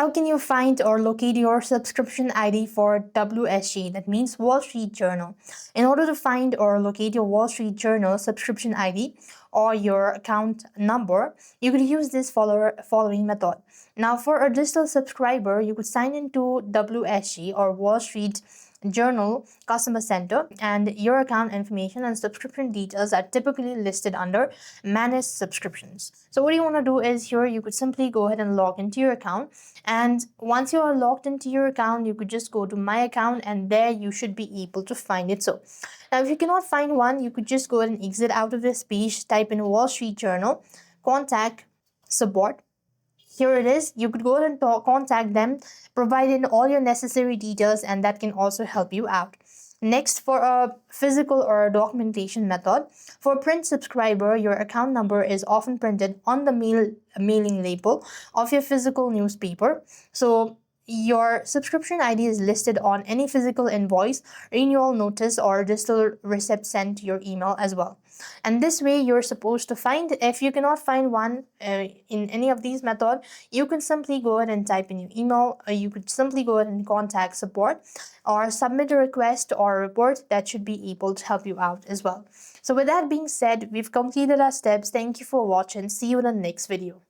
How can you find or locate your subscription ID for WSJ? That means Wall Street Journal. In order to find or locate your Wall Street Journal subscription ID or your account number, you could use this following method. Now, for a digital subscriber, you could sign into WSJ or Wall Street Journal Customer Center, and your account information and subscription details are typically listed under Manage Subscriptions. So what you want to do is here you could simply go ahead and log into your account, and once you are logged into your account, you could just go to My Account, and there you should be able to find it. So now if you cannot find one, you could just go ahead and exit out of this page, type in Wall Street Journal, contact support. Here it is. You could go ahead and contact them, provide in all your necessary details, and that can also help you out. Next, for a physical or a documentation method, for print subscriber, your account number is often printed on the mailing label of your physical newspaper. So your subscription ID is listed on any physical invoice, renewal notice, or digital receipt sent to your email as well. And this way you're supposed to find. If you cannot find one in any of these methods, you can simply go ahead and type in your email, or you could simply go ahead and contact support or submit a request or a report that should be able to help you out as well. So with that being said, we've completed our steps. Thank you for watching. See you in the next video.